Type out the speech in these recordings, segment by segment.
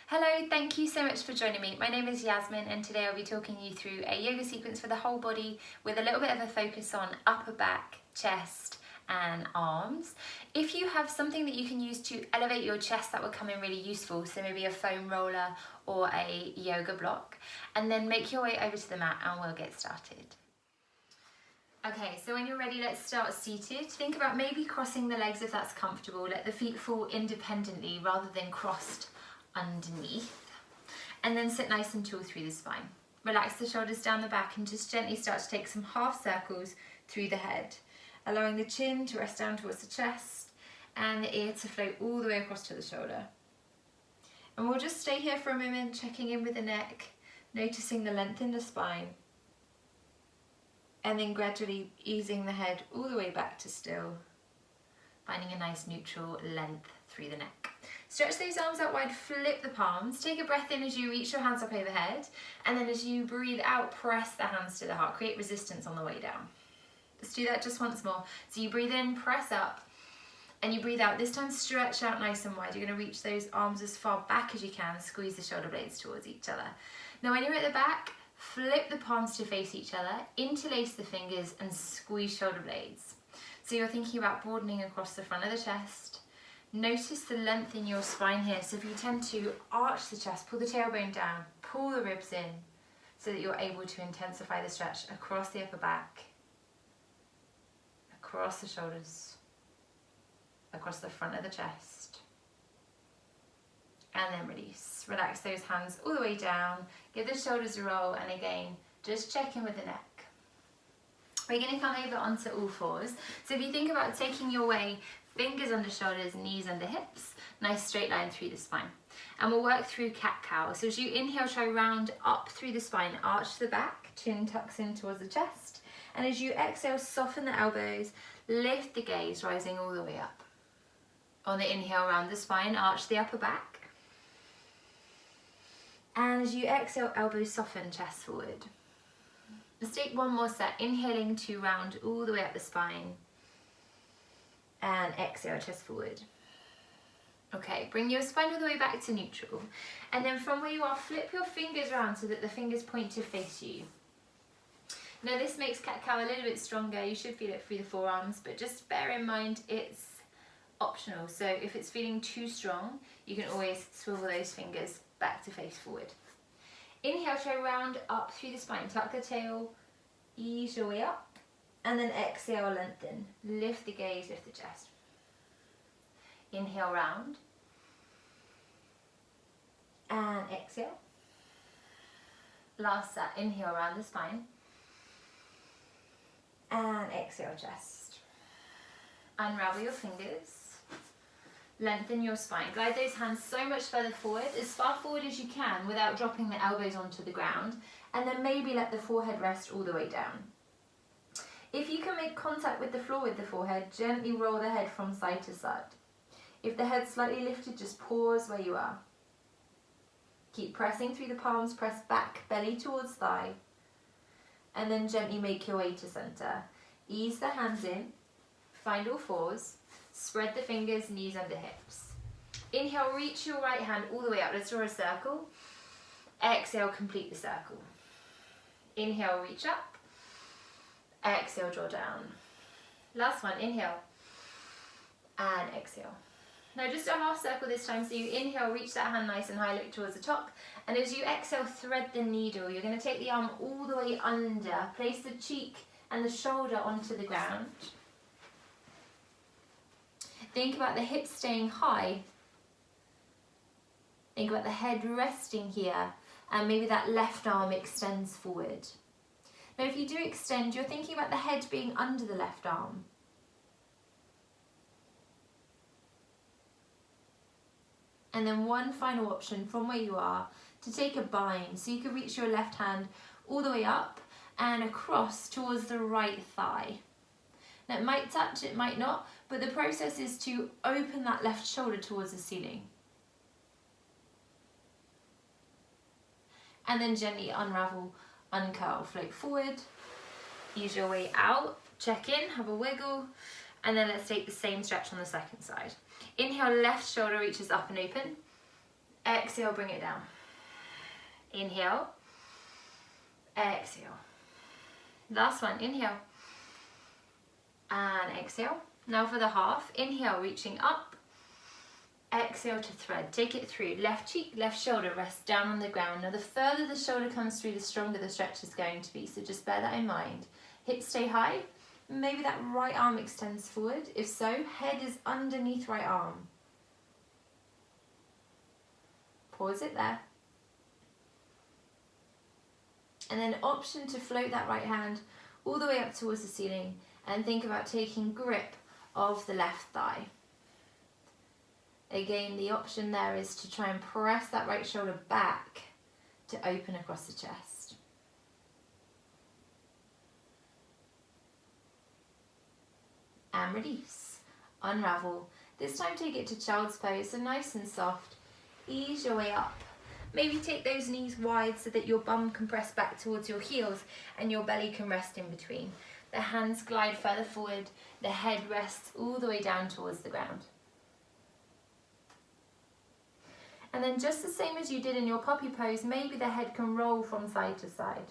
Hello, thank you so much for joining me. My name is Yasmin and today I'll be talking you through a yoga sequence for the whole body with a little bit of a focus on upper back, chest and arms. If you have something that you can use to elevate your chest, that would come in really useful, so maybe a foam roller or a yoga block, and then make your way over to the mat and we'll get started. Okay, so when you're ready, let's start seated. Think about maybe crossing the legs if that's comfortable. Let the feet fall independently rather than crossed underneath, and then sit nice and tall through the spine. Relax the shoulders down the back and just gently start to take some half circles through the head, allowing the chin to rest down towards the chest and the ear to float all the way across to the shoulder. And we'll just stay here for a moment, checking in with the neck, noticing the length in the spine, and then gradually easing the head all the way back to still, finding a nice neutral length through the neck. Stretch those arms out wide, flip the palms, take a breath in as you reach your hands up overhead, and then as you breathe out, press the hands to the heart, create resistance on the way down. Let's do that just once more. So you breathe in, press up, and you breathe out. This time stretch out nice and wide. You're going to reach those arms as far back as you can, squeeze the shoulder blades towards each other. Now when you're at the back, flip the palms to face each other, interlace the fingers and squeeze shoulder blades. So you're thinking about broadening across the front of the chest. Notice the length in your spine here. So if you tend to arch the chest, pull the tailbone down, pull the ribs in so that you're able to intensify the stretch across the upper back, across the shoulders, across the front of the chest. And then release. Relax those hands all the way down. Give the shoulders a roll, and again, just check in with the neck. We're going to come over onto all fours. So if you think about taking your way, fingers under shoulders, knees under hips, nice straight line through the spine. And we'll work through cat-cow. So as you inhale, try round up through the spine, arch the back, chin tucks in towards the chest. And as you exhale, soften the elbows, lift the gaze, rising all the way up. On the inhale, round the spine, arch the upper back. And as you exhale, elbows soften, chest forward. Let's take one more set, inhaling to round all the way up the spine. And exhale, chest forward. Okay, bring your spine all the way back to neutral. And then from where you are, flip your fingers around so that the fingers point to face you. Now this makes cat-cow a little bit stronger. You should feel it through the forearms, but just bear in mind it's optional. So if it's feeling too strong, you can always swivel those fingers back to face forward. Inhale, try round up through the spine, tuck the tail, ease your way up. And then exhale, lengthen. Lift the gaze, lift the chest. Inhale, round. And exhale. Last set, inhale, round the spine. And exhale, chest. Unravel your fingers. Lengthen your spine. Glide those hands so much further forward, as far forward as you can without dropping the elbows onto the ground. And then maybe let the forehead rest all the way down. If you can make contact with the floor with the forehead, gently roll the head from side to side. If the head's slightly lifted, just pause where you are. Keep pressing through the palms, press back, belly towards thigh, and then gently make your way to center. Ease the hands in, find all fours, spread the fingers, knees under hips. Inhale, reach your right hand all the way up, let's draw a circle. Exhale, complete the circle. Inhale, reach up. Exhale, draw down. Last one, inhale and exhale. Now just a half circle this time, so you inhale, reach that hand nice and high, look towards the top, and as you exhale, thread the needle. You're going to take the arm all the way under, place the cheek and the shoulder onto the ground. Think about the hips staying high. Think about the head resting here, and maybe that left arm extends forward. Now if you do extend, you're thinking about the head being under the left arm. And then one final option from where you are, to take a bind. So you can reach your left hand all the way up and across towards the right thigh. Now it might touch, it might not, but the process is to open that left shoulder towards the ceiling. And then gently unravel, uncurl, float forward, ease your way out, check in, have a wiggle, and then let's take the same stretch on the second side. Inhale, left shoulder reaches up and open. Exhale, bring it down. Inhale, exhale. Last one, inhale and exhale. Now for the half, inhale, reaching up, exhale to thread. Take it through, left cheek, left shoulder, rest down on the ground. Now the further the shoulder comes through, the stronger the stretch is going to be, so just bear that in mind. Hips stay high, maybe that right arm extends forward. If so, head is underneath right arm. Pause it there. And then option to float that right hand all the way up towards the ceiling and think about taking grip of the left thigh. Again, the option there is to try and press that right shoulder back to open across the chest. And release. Unravel. This time take it to child's pose, so nice and soft. Ease your way up. Maybe take those knees wide so that your bum can press back towards your heels and your belly can rest in between. The hands glide further forward, the head rests all the way down towards the ground. And then just the same as you did in your puppy pose, maybe the head can roll from side to side.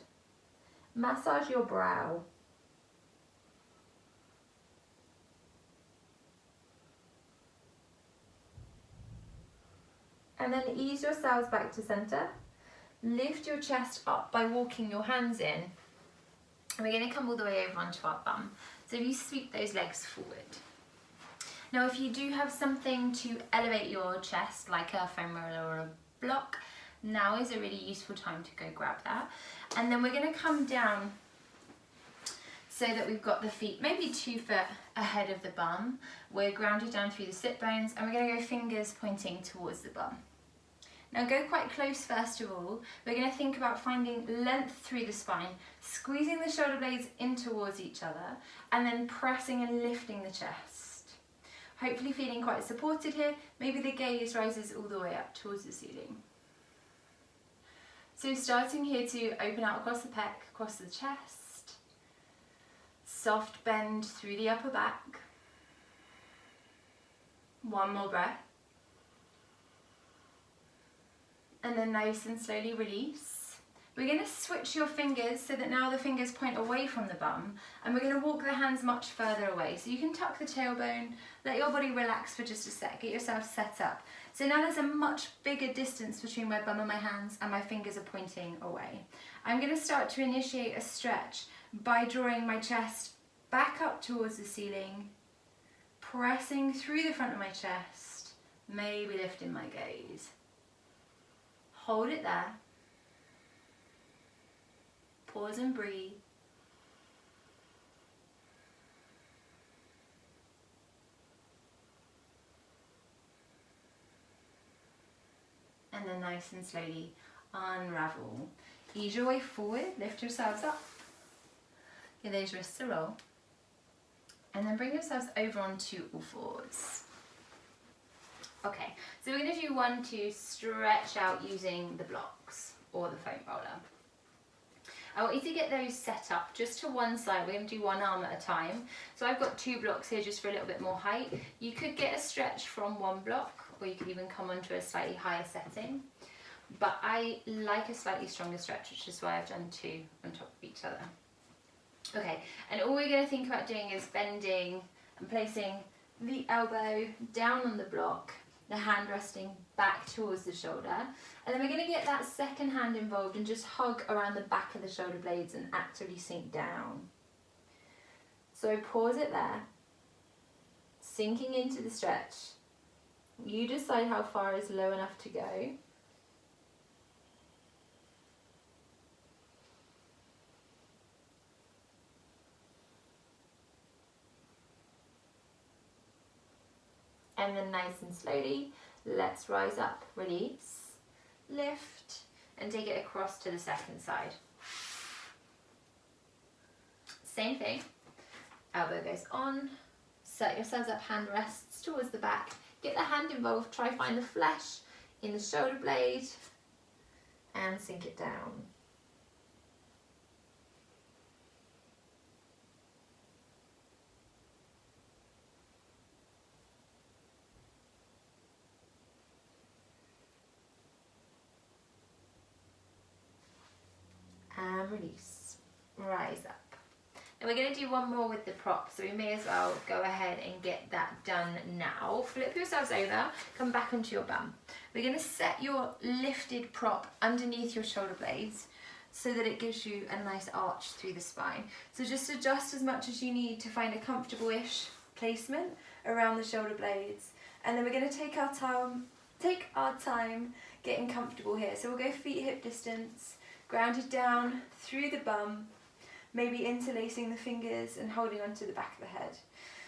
Massage your brow. And then ease yourselves back to center. Lift your chest up by walking your hands in. And we're going to come all the way over onto our bum. So you sweep those legs forward. Now if you do have something to elevate your chest, like a foam roller or a block, now is a really useful time to go grab that. And then we're going to come down so that we've got the feet maybe 2 foot ahead of the bum. We're grounded down through the sit bones and we're going to go fingers pointing towards the bum. Now go quite close first of all. We're going to think about finding length through the spine, squeezing the shoulder blades in towards each other and then pressing and lifting the chest. Hopefully feeling quite supported here. Maybe the gaze rises all the way up towards the ceiling. So starting here to open out across the pec, across the chest. Soft bend through the upper back. One more breath. And then nice and slowly release. We're going to switch your fingers so that now the fingers point away from the bum and we're going to walk the hands much further away. So you can tuck the tailbone, let your body relax for just a sec, get yourself set up. So now there's a much bigger distance between my bum and my hands and my fingers are pointing away. I'm going to start to initiate a stretch by drawing my chest back up towards the ceiling, pressing through the front of my chest, maybe lifting my gaze. Hold it there. Pause and breathe. And then nice and slowly unravel. Ease your way forward, lift yourselves up. Give those wrists a roll. And then bring yourselves over onto all fours. Okay, so we're going to do 1, 2, stretch out using the blocks or the foam roller. I want you to get those set up just to one side. We're going to do one arm at a time. So I've got 2 blocks here just for a little bit more height. You could get a stretch from one block or you could even come onto a slightly higher setting. But I like a slightly stronger stretch, which is why I've done 2 on top of each other. Okay, and all we're going to think about doing is bending and placing the elbow down on the block, the hand resting back towards the shoulder, and then we're going to get that second hand involved and just hug around the back of the shoulder blades and actively sink down. So pause it there, sinking into the stretch. You decide how far is low enough to go. And then nice and slowly, let's rise up, release, lift, and take it across to the second side. Same thing, elbow goes on, set yourselves up, hand rests towards the back, get the hand involved, try find the flesh in the shoulder blade, and sink it down. rise up. And we're going to do one more with the prop, so we may as well go ahead and get that done now. Flip yourselves over, come back onto your bum. We're going to set your lifted prop underneath your shoulder blades so that it gives you a nice arch through the spine. So just adjust as much as you need to find a comfortable-ish placement around the shoulder blades. And then we're going to take our time getting comfortable here. So we'll go feet hip distance, grounded down through the bum, maybe interlacing the fingers and holding onto the back of the head.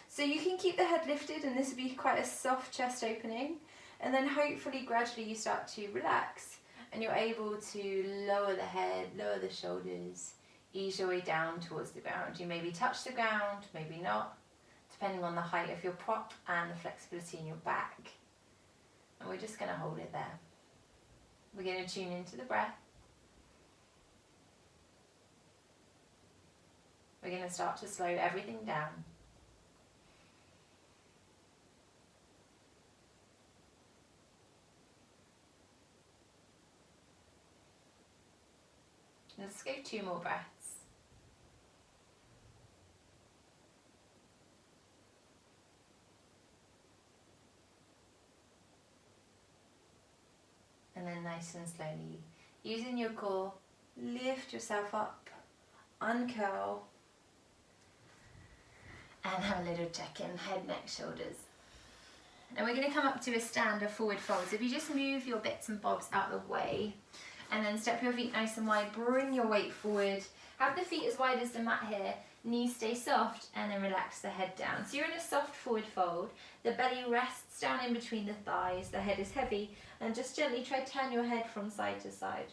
So you can keep the head lifted, and this will be quite a soft chest opening, and then hopefully gradually you start to relax and you're able to lower the head, lower the shoulders, ease your way down towards the ground. You maybe touch the ground, maybe not, depending on the height of your prop and the flexibility in your back. And we're just going to hold it there. We're going to tune into the breath. We're going to start to slow everything down. Let's go 2 more breaths. And then nice and slowly, using your core, lift yourself up, uncurl, and have a little check-in, head, neck, shoulders. And we're going to come up to a stand or forward fold. So if you just move your bits and bobs out of the way, and then step your feet nice and wide, bring your weight forward, have the feet as wide as the mat here, knees stay soft, and then relax the head down. So you're in a soft forward fold, the belly rests down in between the thighs, the head is heavy, and just gently try to turn your head from side to side.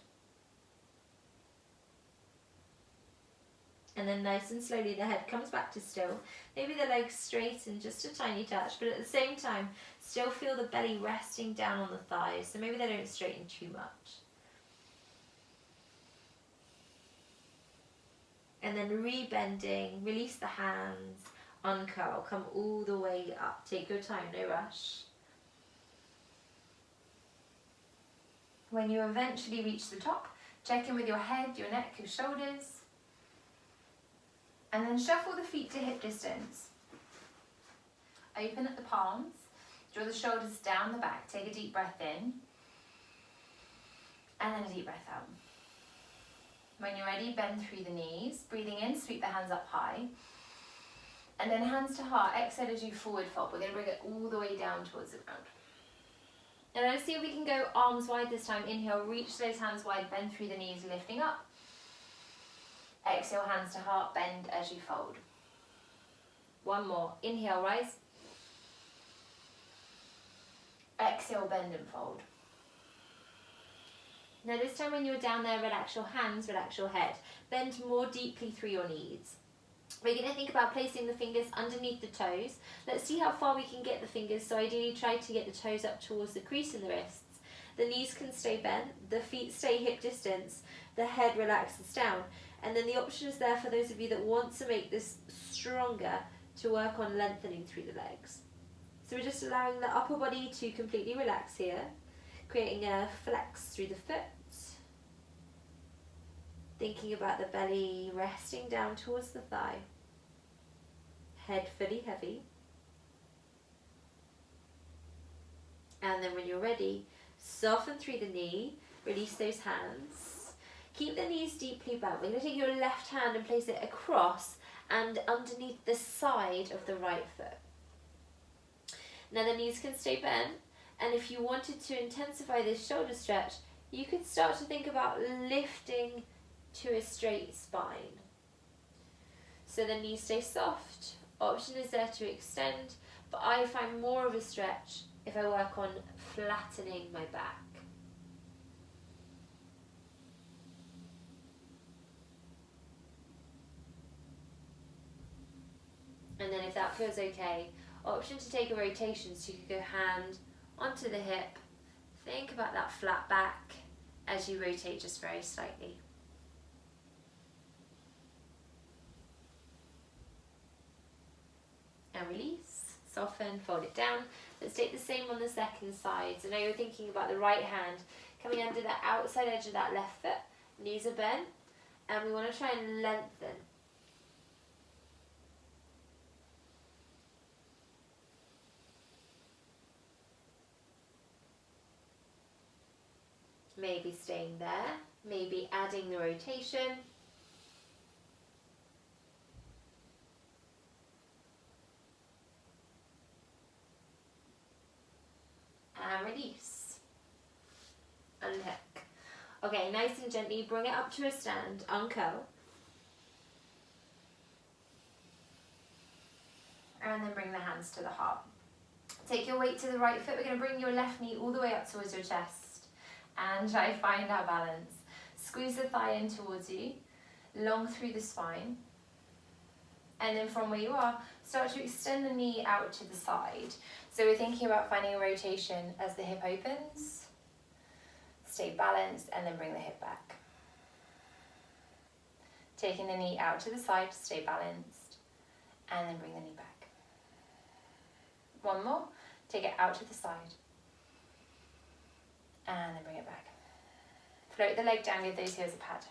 And then nice and slowly the head comes back to still. Maybe the legs straighten just a tiny touch, but at the same time, still feel the belly resting down on the thighs, so maybe they don't straighten too much. And then rebending, release the hands, uncurl, come all the way up. Take your time, no rush. When you eventually reach the top, check in with your head, your neck, your shoulders. And then shuffle the feet to hip distance. Open at the palms, draw the shoulders down the back, take a deep breath in, and then a deep breath out. When you're ready, bend through the knees, breathing in, sweep the hands up high, and then hands to heart, exhale as you forward fold. We're going to bring it all the way down towards the ground. And let's see if we can go arms wide this time. Inhale, reach those hands wide, bend through the knees, lifting up. Exhale, hands to heart, bend as you fold. One more. Inhale, rise. Exhale, bend and fold. Now this time when you're down there, relax your hands, relax your head. Bend more deeply through your knees. We're going to think about placing the fingers underneath the toes. Let's see how far we can get the fingers. So ideally try to get the toes up towards the crease in the wrists. The knees can stay bent, the feet stay hip distance, the head relaxes down. And then the option is there for those of you that want to make this stronger to work on lengthening through the legs. So we're just allowing the upper body to completely relax here, creating a flex through the foot. Thinking about the belly resting down towards the thigh. Head fully heavy. And then when you're ready, soften through the knee, release those hands. Keep the knees deeply bent. We're going to take your left hand and place it across and underneath the side of the right foot. Now the knees can stay bent, and if you wanted to intensify this shoulder stretch, you could start to think about lifting to a straight spine. So the knees stay soft. Option is there to extend, but I find more of a stretch if I work on flattening my back. And then if that feels okay, option to take a rotation, so you could go hand onto the hip. Think about that flat back as you rotate just very slightly. And release, soften, fold it down. Let's take the same on the second side. So now you're thinking about the right hand coming under the outside edge of that left foot, knees are bent, And we want to try and lengthen. Maybe staying there, maybe adding the rotation. And release. Unhook. Okay, nice and gently bring it up to a stand, uncurl. And then bring the hands to the heart. Take your weight to the right foot. We're going to bring your left knee all the way up towards your chest. And try to find our balance. Squeeze the thigh in towards you, long through the spine. And then from where you are, start to extend the knee out to the side. So we're thinking about finding a rotation as the hip opens. Stay balanced and then bring the hip back. Taking the knee out to the side, stay balanced, and then bring the knee back. One more, take it out to the side, and then bring it back. Float the leg down, give those heels a pad.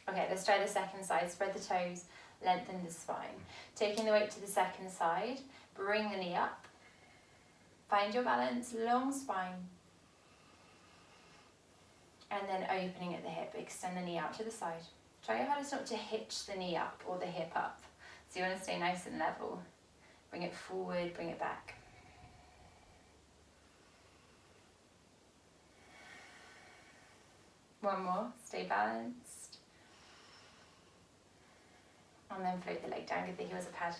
Okay, let's try the second side. Spread the toes, lengthen the spine. Taking the weight to the second side, bring the knee up. Find your balance, long spine. And then opening at the hip, extend the knee out to the side. Try your hardest not to hitch the knee up or the hip up. So you want to stay nice and level. Bring it forward, bring it back. One more, stay balanced. And then float the leg down, give the heels a pad.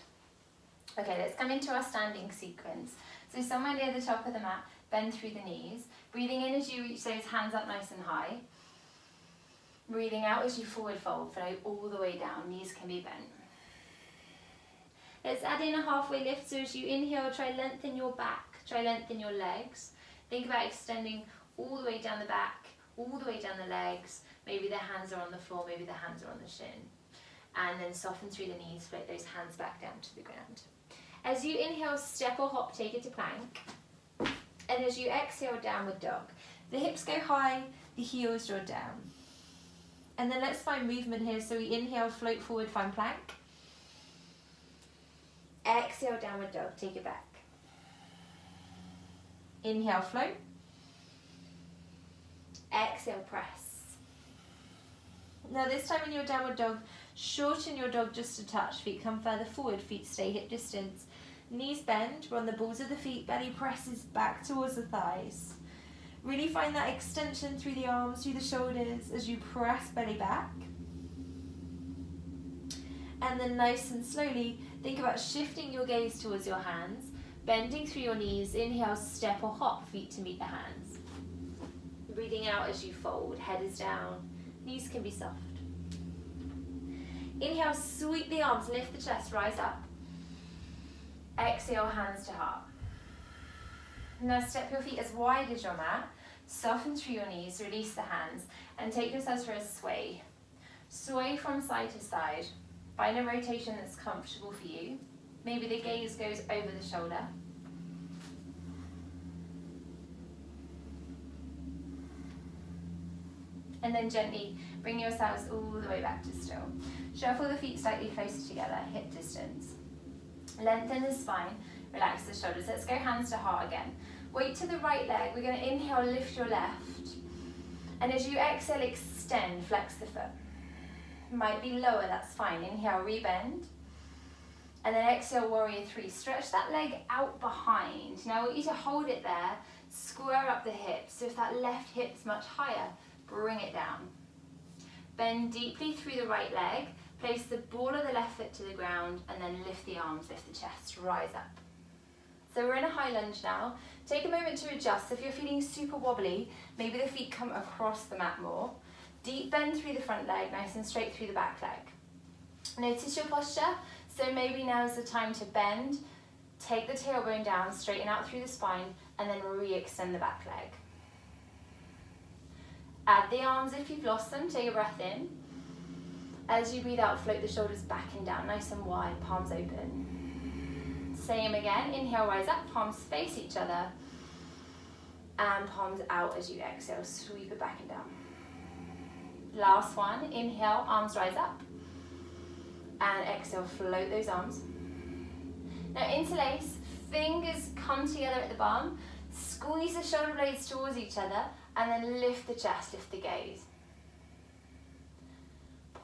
Okay, let's come into our standing sequence. So somewhere near the top of the mat, bend through the knees. Breathing in as you reach those hands up nice and high. Breathing out as you forward fold, float all the way down, knees can be bent. Let's add in a halfway lift, so as you inhale, try lengthen your back, try lengthen your legs. Think about extending all the way down the back, all the way down the legs. Maybe the hands are on the floor, maybe the hands are on the shin. And then soften through the knees, float those hands back down to the ground. As you inhale, step or hop, take it to plank. And as you exhale, downward dog. The hips go high, the heels draw down. And then let's find movement here. So we inhale, float forward, find plank. Exhale, downward dog, take it back. Inhale, float. Exhale, press. Now this time in your downward dog, shorten your dog just a touch. Feet come further forward, feet stay hip distance. Knees bend, we're on the balls of the feet, belly presses back towards the thighs. Really find that extension through the arms, through the shoulders as you press belly back. And then nice and slowly, think about shifting your gaze towards your hands, bending through your knees, inhale, step or hop, feet to meet the hands. Breathing out as you fold, head is down, knees can be soft. Inhale, sweep the arms, lift the chest, rise up. Exhale, hands to heart. Now step your feet as wide as your mat, soften through your knees, release the hands, and take yourselves for a sway. Sway from side to side. Find a rotation that's comfortable for you. Maybe the gaze goes over the shoulder. And then gently bring yourselves all the way back to still. Shuffle the feet slightly closer together, hip distance. Lengthen the spine, relax the shoulders. Let's go hands to heart again. Weight to the right leg. We're going to inhale, lift your left. And as you exhale, extend, flex the foot. Might be lower, that's fine. Inhale, rebend. And then exhale, warrior three. Stretch that leg out behind. Now I want you to hold it there, square up the hips. So if that left hip's much higher, bring it down. Bend deeply through the right leg. Place the ball of the left foot to the ground and then lift the arms, lift the chest, rise up. So we're in a high lunge now. Take a moment to adjust. If you're feeling super wobbly, maybe the feet come across the mat more. Deep bend through the front leg, nice and straight through the back leg. Notice your posture. So maybe now is the time to bend, take the tailbone down, straighten out through the spine, and then re-extend the back leg. Add the arms if you've lost them, take a breath in. As you breathe out, float the shoulders back and down, nice and wide, palms open. Same again, inhale, rise up, palms face each other. And palms out as you exhale, sweep it back and down. Last one, inhale, arms rise up. And exhale, float those arms. Now interlace, fingers come together at the bum, squeeze the shoulder blades towards each other, and then lift the chest, lift the gaze.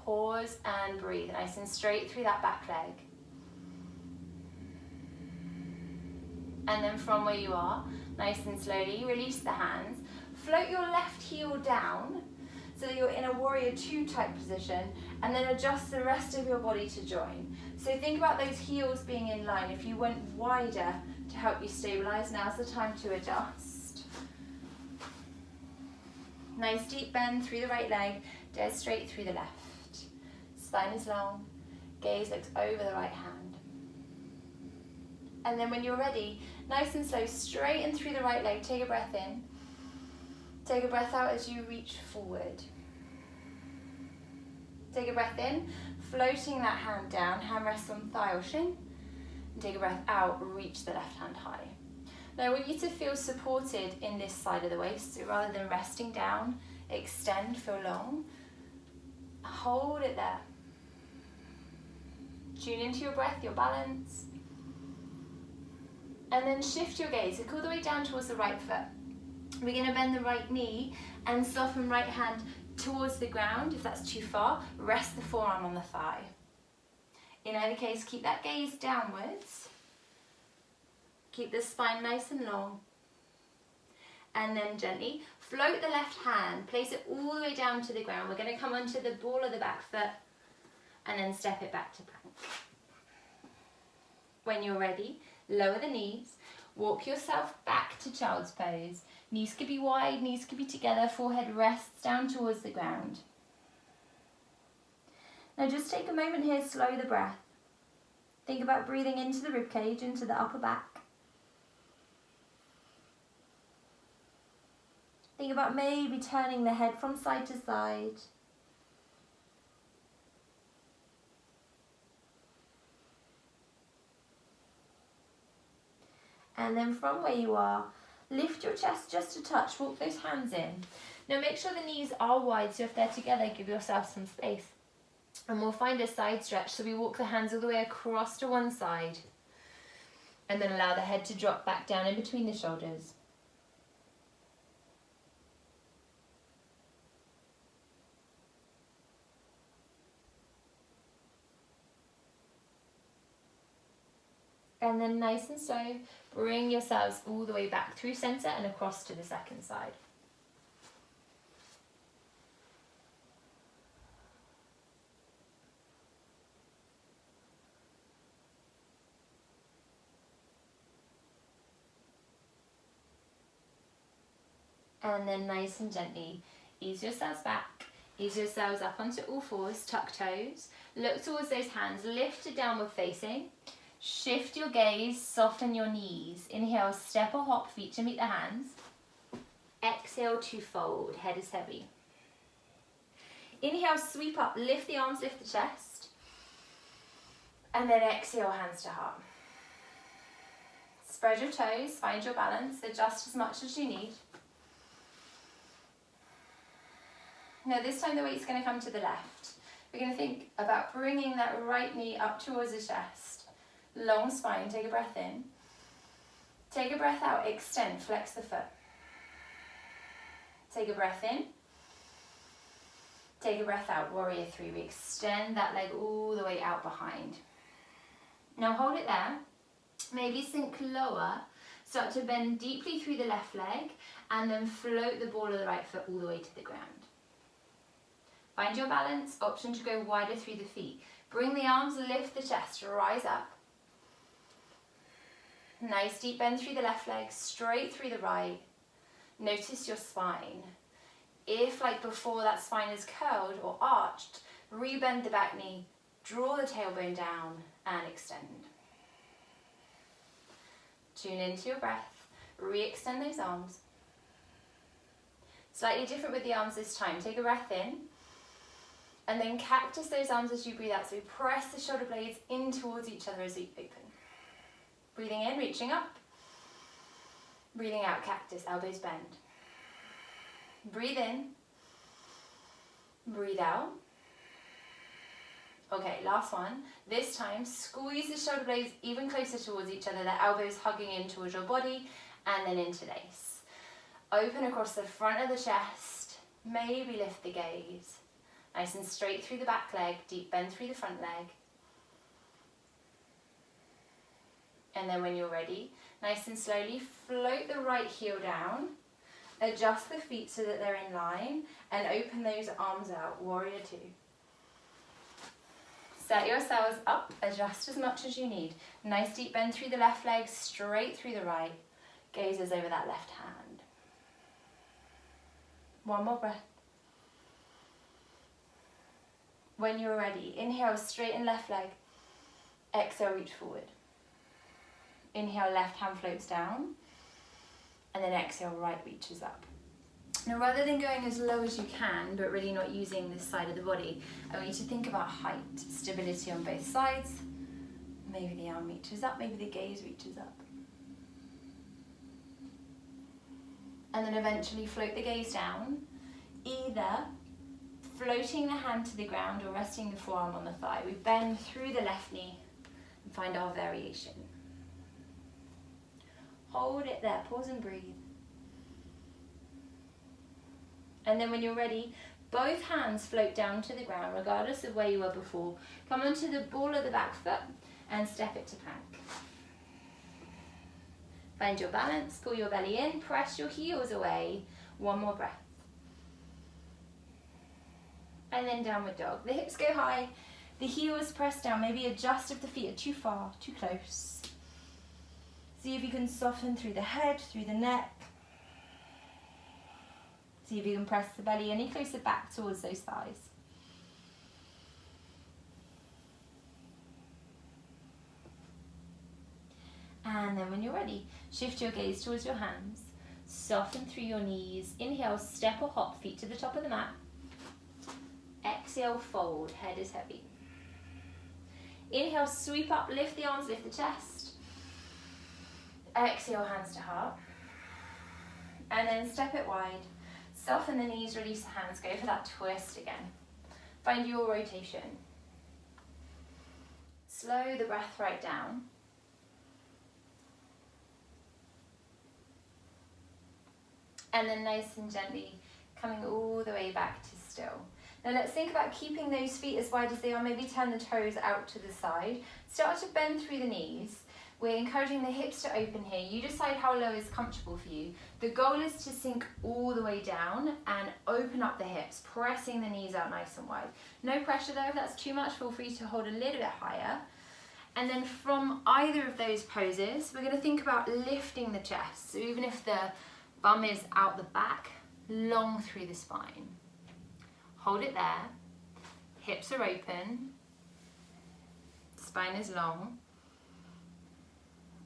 Pause and breathe, nice and straight through that back leg. And then from where you are, nice and slowly, release the hands. Float your left heel down so that you're in a warrior two type position, and then adjust the rest of your body to join. So think about those heels being in line. If you went wider to help you stabilize, now's the time to adjust. Nice deep bend through the right leg, dead straight through the left. Spine is long, gaze looks over the right hand. And then when you're ready, nice and slow, straighten through the right leg, take a breath in. Take a breath out as you reach forward. Take a breath in, floating that hand down, hand rests on thigh or shin. And take a breath out, reach the left hand high. Now I want you to feel supported in this side of the waist, so rather than resting down, extend, feel long. Hold it there. Tune into your breath, your balance. And then shift your gaze, look all the way down towards the right foot. We're going to bend the right knee and soften right hand towards the ground. If that's too far, rest the forearm on the thigh. In either case, keep that gaze downwards. Keep the spine nice and long. And then gently float the left hand, place it all the way down to the ground. We're going to come onto the ball of the back foot and then step it back to plank. When you're ready, lower the knees, walk yourself back to child's pose. Knees could be wide, knees could be together, forehead rests down towards the ground. Now just take a moment here, slow the breath. Think about breathing into the ribcage, into the upper back. Think about maybe turning the head from side to side. And then from where you are, lift your chest just a touch, walk those hands in. Now make sure the knees are wide, so if they're together, give yourself some space. And we'll find a side stretch, so we walk the hands all the way across to one side. And then allow the head to drop back down in between the shoulders. And then nice and slow, bring yourselves all the way back through center and across to the second side. And then nice and gently, ease yourselves back, ease yourselves up onto all fours, tuck toes, look towards those hands, lift to downward facing. Shift your gaze, soften your knees. Inhale, step or hop, feet to meet the hands. Exhale to fold, head is heavy. Inhale, sweep up, lift the arms, lift the chest. And then exhale, hands to heart. Spread your toes, find your balance, adjust as much as you need. Now this time the weight's going to come to the left. We're going to think about bringing that right knee up towards the chest. Long spine, take a breath in. Take a breath out, extend, flex the foot. Take a breath in. Take a breath out, warrior three. We extend that leg all the way out behind. Now hold it there. Maybe sink lower. Start to bend deeply through the left leg and then float the ball of the right foot all the way to the ground. Find your balance, option to go wider through the feet. Bring the arms, lift the chest, rise up. Nice deep bend through the left leg, straight through the right. Notice your spine. If, like before, that spine is curled or arched, rebend the back knee, draw the tailbone down and extend. Tune into your breath, re-extend those arms. Slightly different with the arms this time. Take a breath in and then cactus those arms as you breathe out. So we press the shoulder blades in towards each other as we open. Breathing in, reaching up. Breathing out, cactus, elbows bend. Breathe in. Breathe out. Okay, last one. This time, squeeze the shoulder blades even closer towards each other, the elbows hugging in towards your body, and then interlace. Open across the front of the chest, maybe lift the gaze. Nice and straight through the back leg, deep bend through the front leg. And then when you're ready, nice and slowly float the right heel down, adjust the feet so that they're in line, and open those arms out, warrior two. Set yourselves up, adjust as much as you need. Nice deep bend through the left leg, straight through the right. Gazes over that left hand. One more breath. When you're ready, inhale, straighten left leg. Exhale, reach forward. Inhale, left hand floats down. And then exhale, right reaches up. Now, rather than going as low as you can, but really not using this side of the body, I want you to think about height, stability on both sides. Maybe the arm reaches up, maybe the gaze reaches up. And then eventually float the gaze down, either floating the hand to the ground or resting the forearm on the thigh. We bend through the left knee and find our variation. Hold it there, pause and breathe. And then when you're ready, both hands float down to the ground, regardless of where you were before. Come onto the ball of the back foot and step it to plank. Find your balance, pull your belly in, press your heels away. One more breath. And then downward dog. The hips go high, the heels press down. Maybe adjust if the feet are too far, too close. See if you can soften through the head, through the neck. See if you can press the belly any closer back towards those thighs. And then when you're ready, shift your gaze towards your hands. Soften through your knees. Inhale, step or hop, feet to the top of the mat. Exhale, fold, head is heavy. Inhale, sweep up, lift the arms, lift the chest. Exhale, hands to heart. And then step it wide. Soften the knees, release the hands, go for that twist again. Find your rotation. Slow the breath right down. And then nice and gently coming all the way back to still. Now let's think about keeping those feet as wide as they are. Maybe turn the toes out to the side. Start to bend through the knees. We're encouraging the hips to open here. You decide how low is comfortable for you. The goal is to sink all the way down and open up the hips, pressing the knees out nice and wide. No pressure though, if that's too much, feel free to hold a little bit higher. And then from either of those poses, we're gonna think about lifting the chest. So even if the bum is out the back, long through the spine. Hold it there, hips are open, spine is long.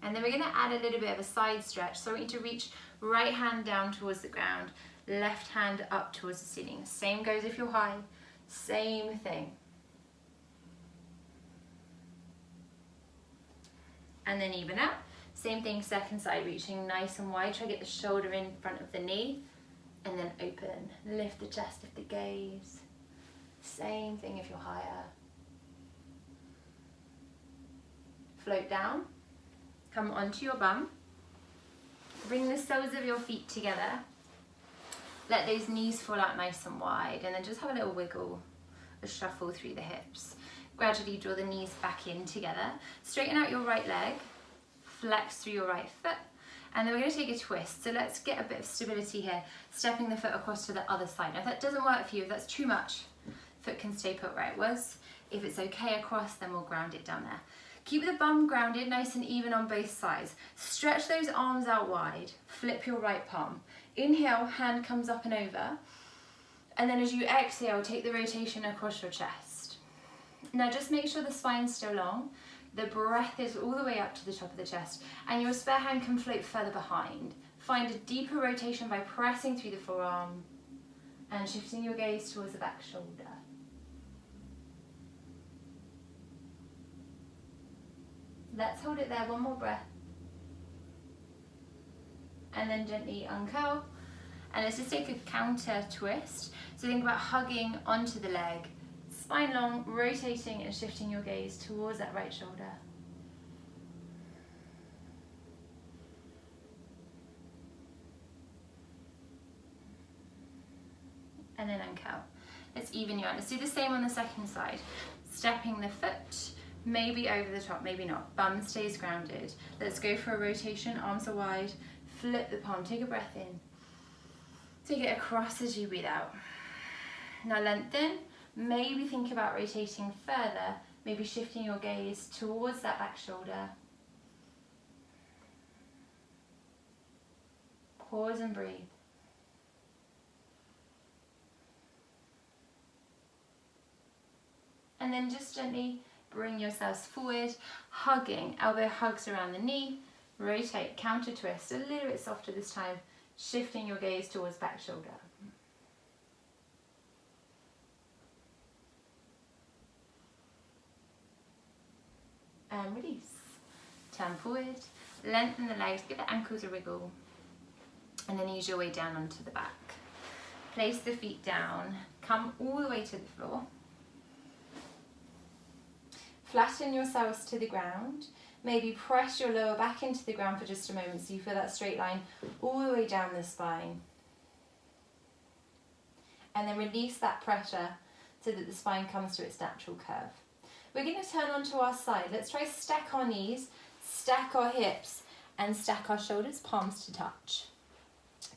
And then we're gonna add a little bit of a side stretch. So I want you to reach right hand down towards the ground, left hand up towards the ceiling. Same goes if you're high, same thing. And then even out. Same thing, second side, reaching nice and wide. Try to get the shoulder in front of the knee. And then open, lift the chest, lift the gaze. Same thing if you're higher. Float down. Come onto your bum. Bring the soles of your feet together. Let those knees fall out nice and wide, and then just have a little wiggle, a shuffle through the hips. Gradually draw the knees back in together. Straighten out your right leg, flex through your right foot, and then we're going to take a twist. So let's get a bit of stability here, stepping the foot across to the other side. Now if that doesn't work for you, if that's too much, foot can stay put where it was. If it's okay across, then we'll ground it down there. Keep the bum grounded, nice and even on both sides. Stretch those arms out wide. Flip your right palm. Inhale, hand comes up and over. And then as you exhale, take the rotation across your chest. Now just make sure the spine's still long. The breath is all the way up to the top of the chest. And your spare hand can float further behind. Find a deeper rotation by pressing through the forearm and shifting your gaze towards the back shoulder. Let's hold it there, one more breath. And then gently uncurl And let's just take a counter twist. So think about hugging onto the leg, spine long, rotating and shifting your gaze towards that right shoulder. And then uncurl. Let's even you out. Let's do the same on the second side. Stepping the foot, maybe over the top, maybe not. Bum stays grounded. Let's go for a rotation, arms are wide. Flip the palm, take a breath in. Take it across as you breathe out. Now lengthen, maybe think about rotating further, maybe shifting your gaze towards that back shoulder. Pause and breathe. And then just gently bring yourselves forward, hugging, elbow hugs around the knee, rotate, counter twist, a little bit softer this time, shifting your gaze towards back shoulder. And release. Turn forward, lengthen the legs, give the ankles a wriggle, and then ease your way down onto the back. Place the feet down, come all the way to the floor. Flatten yourselves to the ground. Maybe press your lower back into the ground for just a moment so you feel that straight line all the way down the spine. And then release that pressure so that the spine comes to its natural curve. We're going to turn onto our side. Let's try stack our knees, stack our hips, and stack our shoulders, palms to touch.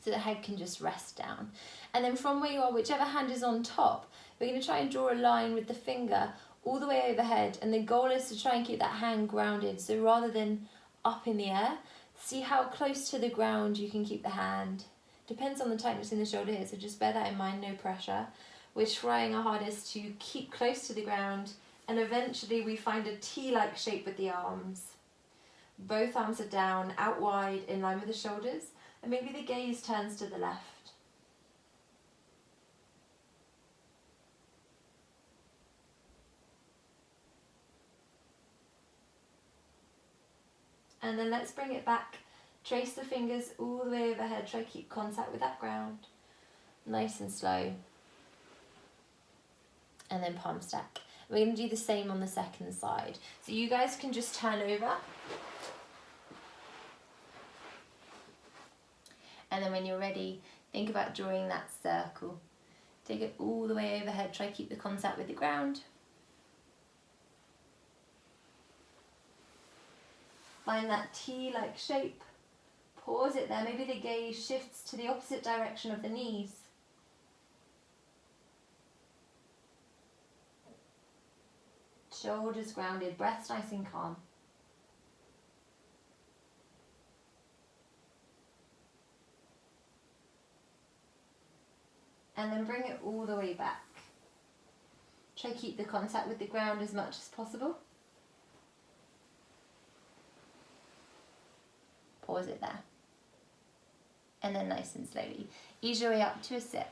So the head can just rest down. And then from where you are, whichever hand is on top, we're going to try and draw a line with the finger all the way overhead, and the goal is to try and keep that hand grounded. So rather than up in the air, see how close to the ground you can keep the hand. Depends on the tightness in the shoulder here, so just bear that in mind, no pressure. We're trying our hardest to keep close to the ground, and eventually we find a T-like shape with the arms. Both arms are down, out wide, in line with the shoulders, and maybe the gaze turns to the left. And then let's bring it back. Trace the fingers all the way overhead. Try to keep contact with that ground. Nice and slow. And then palm stack. We're going to do the same on the second side. So you guys can just turn over. And then when you're ready, think about drawing that circle. Take it all the way overhead. Try to keep the contact with the ground. Find that T-like shape. Pause it there. Maybe the gaze shifts to the opposite direction of the knees. Shoulders grounded, breath's nice and calm. And then bring it all the way back. Try to keep the contact with the ground as much as possible. Pause it there. And then nice and slowly, ease your way up to a sit.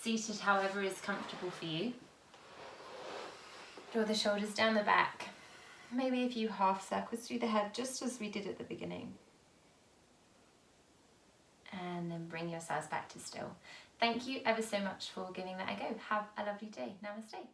Seated however is comfortable for you. Draw the shoulders down the back. Maybe a few half circles through the head, just as we did at the beginning. And then bring yourselves back to still. Thank you ever so much for giving that a go. Have a lovely day. Namaste.